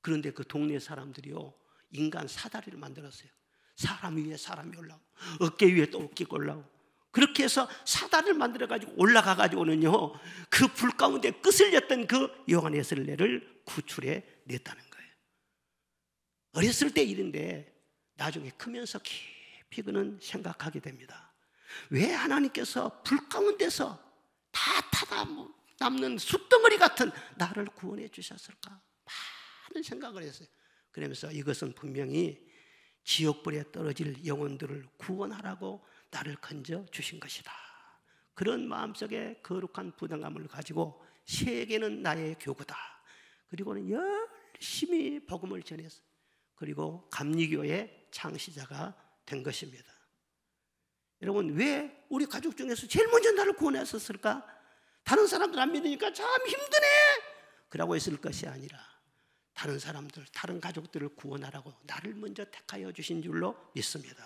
그런데 그 동네 사람들이요 인간 사다리를 만들었어요. 사람 위에 사람이 올라오고 어깨 위에 또 어깨가 올라오고 그렇게 해서 사다리를 만들어가지고 올라가가지고는요 그 불 가운데 끄슬렸던 그 요한에슬레를 구출해 냈다는 거예요. 어렸을 때 일인데 나중에 크면서 깊이 그는 생각하게 됩니다. 왜 하나님께서 불 가운데서 다 타다 남는 숯덩어리 같은 나를 구원해 주셨을까? 많은 생각을 했어요. 그러면서 이것은 분명히 지옥불에 떨어질 영혼들을 구원하라고 나를 건져 주신 것이다. 그런 마음속에 거룩한 부담감을 가지고 세계는 나의 교구다. 그리고는 열심히 복음을 전했어요. 그리고 감리교의 창시자가 된 것입니다. 여러분, 왜 우리 가족 중에서 제일 먼저 나를 구원했었을까? 다른 사람들 안 믿으니까 참 힘드네 그러고 있을 것이 아니라 다른 사람들, 다른 가족들을 구원하라고 나를 먼저 택하여 주신 줄로 믿습니다.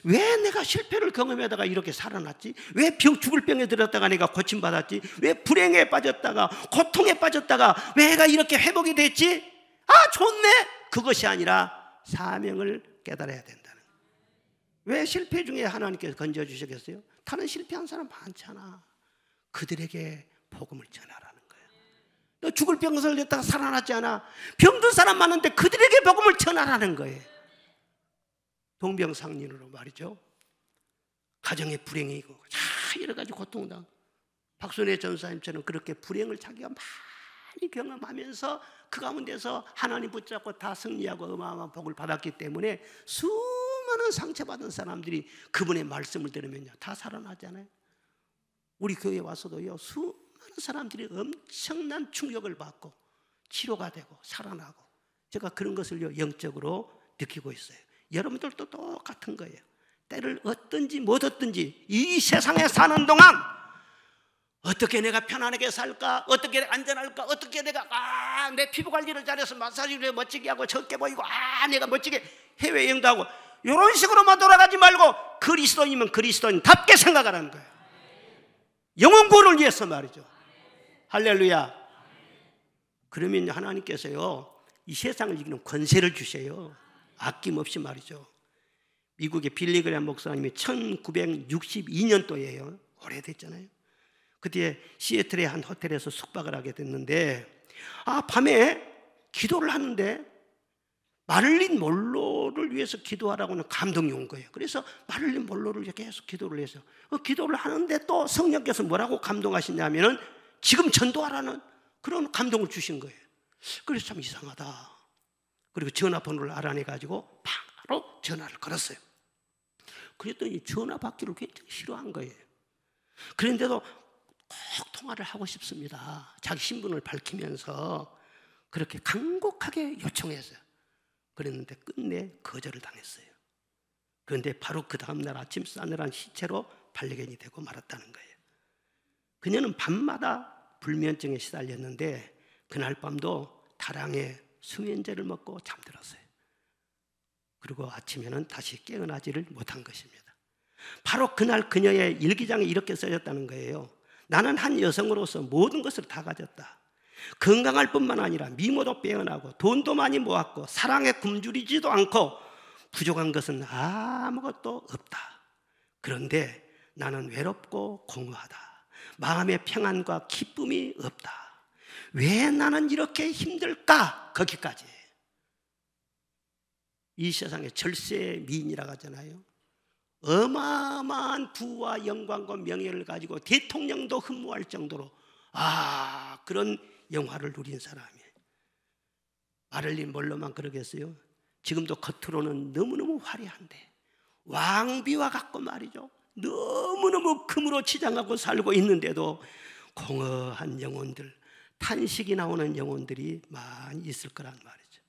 왜 내가 실패를 경험하다가 이렇게 살아났지? 왜 죽을 병에 들었다가 내가 고침받았지? 왜 불행에 빠졌다가 고통에 빠졌다가 왜 내가 이렇게 회복이 됐지? 아, 좋네! 그것이 아니라 사명을 깨달아야 된다는 거예요. 왜 실패 중에 하나님께서 건져주시겠어요? 다른 실패한 사람 많잖아. 그들에게 복음을 전하라는 거예요. 너 죽을 병을 걸렸다가 살아났지 않아? 병든 사람 많은데 그들에게 복음을 전하라는 거예요. 동병상련으로 말이죠. 가정에 불행이 있고 여러 가지 고통당. 박순애 전사님처럼 그렇게 불행을 자기가 많이 경험하면서 그 가운데서 하나님 붙잡고 다 승리하고 어마어마한 복을 받았기 때문에 수많은 상처받은 사람들이 그분의 말씀을 들으면요 다 살아나잖아요. 우리 교회에 와서도요 수많은 사람들이 엄청난 충격을 받고 치료가 되고 살아나고, 제가 그런 것을요 영적으로 느끼고 있어요. 여러분들도 똑같은 거예요. 때를 얻든지 못 얻든지 이 세상에 사는 동안 어떻게 내가 편안하게 살까, 어떻게 안전할까, 어떻게 내가 내 피부 관리를 잘해서 마사지를 멋지게 하고 적게 보이고 내가 멋지게 해외여행도 하고 이런 식으로만 돌아가지 말고 그리스도인이면 그리스도인답게 생각하라는 거예요. 영혼 구원을 위해서 말이죠. 할렐루야. 그러면 하나님께서요 이 세상을 이기는 권세를 주셔요. 아낌없이 말이죠. 미국의 빌리그램 목사님이 1962년도예요. 오래됐잖아요. 그때 시애틀의 한 호텔에서 숙박을 하게 됐는데 밤에 기도를 하는데 마를린 몰로를 위해서 기도하라고는 감동이 온 거예요. 그래서 마를린 몰로를 계속 기도를 해서 기도를 하는데 또 성령께서 뭐라고 감동하시냐면은 지금 전도하라는 그런 감동을 주신 거예요. 그래서 참 이상하다. 그리고 전화번호를 알아내가지고 바로 전화를 걸었어요. 그랬더니 전화 받기를 굉장히 싫어한 거예요. 그런데도 꼭 통화를 하고 싶습니다. 자기 신분을 밝히면서 그렇게 간곡하게 요청했어요. 그랬는데 끝내 거절을 당했어요. 그런데 바로 그 다음날 아침 싸늘한 시체로 발견이 되고 말았다는 거예요. 그녀는 밤마다 불면증에 시달렸는데 그날 밤도 다량의 수면제를 먹고 잠들었어요. 그리고 아침에는 다시 깨어나지를 못한 것입니다. 바로 그날 그녀의 일기장에 이렇게 써졌다는 거예요. 나는 한 여성으로서 모든 것을 다 가졌다. 건강할 뿐만 아니라 미모도 빼어나고 돈도 많이 모았고 사랑에 굶주리지도 않고 부족한 것은 아무것도 없다. 그런데 나는 외롭고 공허하다. 마음의 평안과 기쁨이 없다. 왜 나는 이렇게 힘들까? 거기까지. 이 세상에 절세 미인이라고 하잖아요. 어마어마한 부와 영광과 명예를 가지고 대통령도 흠모할 정도로 그런 영화를 누린 사람이에요. 마를린 몰로만 그러겠어요? 지금도 겉으로는 너무너무 화려한데 왕비와 같고 말이죠. 너무너무 금으로 치장하고 살고 있는데도 공허한 영혼들, 탄식이 나오는 영혼들이 많이 있을 거란 말이죠.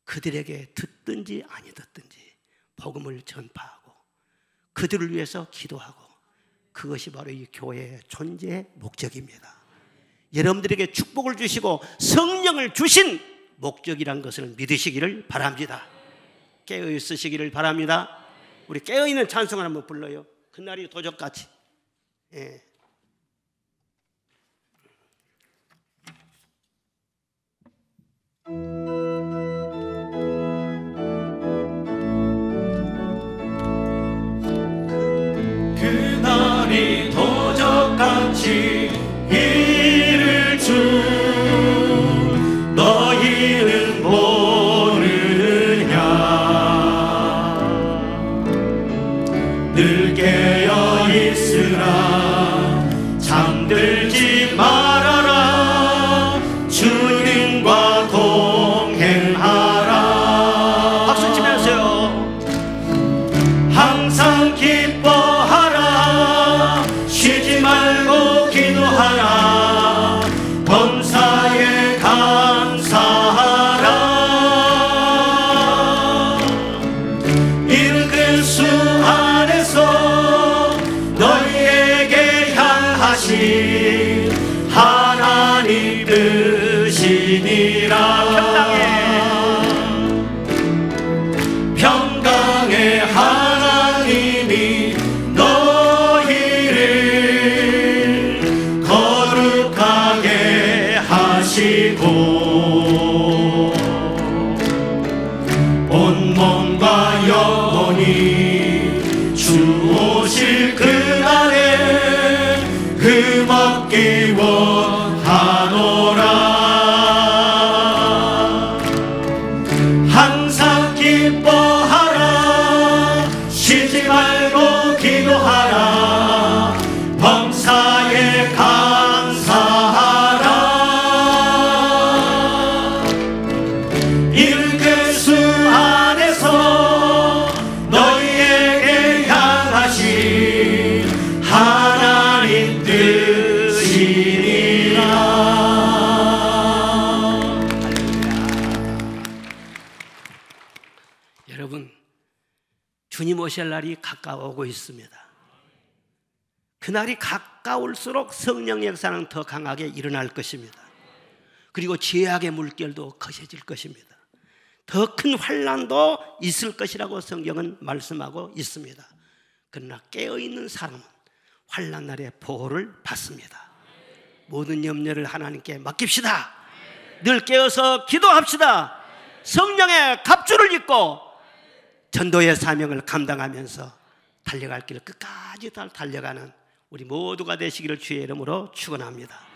그들에게 듣든지 아니 듣든지 복음을 전파하고 그들을 위해서 기도하고, 그것이 바로 이 교회의 존재의 목적입니다. 여러분들에게 축복을 주시고 성령을 주신 목적이란 것을 믿으시기를 바랍니다. 깨어 있으시기를 바랍니다. 우리 깨어 있는 찬송을 한번 불러요. 그날이 도적같이. 그날이 도적같이 이를 줄 너희는 모르냐. 늘 깨어 있으라. 잠들지 말아라. 주님과 동행하라. 하신 하나님 뜻이니라. 평강의 하나님이 너희를 거룩하게 하시고 온몸과 영혼이 주 오실 그날에 흠없기 원하노라. 항상 기뻐하라. 쉬지 말고 기도하라. 범사에 감사하라. 이른 그리스도 안에서 너희에게 향하신 하나님 뜻이니라. 여러분, 주님 오실 날이 가까워오고 있습니다. 그날이 가까울수록 성령의 역사는 더 강하게 일어날 것입니다. 그리고 죄악의 물결도 거세질 것입니다. 더 큰 환난도 있을 것이라고 성경은 말씀하고 있습니다. 그러나 깨어있는 사람은 환난 날에 보호를 받습니다. 모든 염려를 하나님께 맡깁시다. 늘 깨어서 기도합시다. 성령의 갑주를 입고 전도의 사명을 감당하면서 달려갈 길을 끝까지 달려가는 우리 모두가 되시기를 주의 이름으로 축원합니다.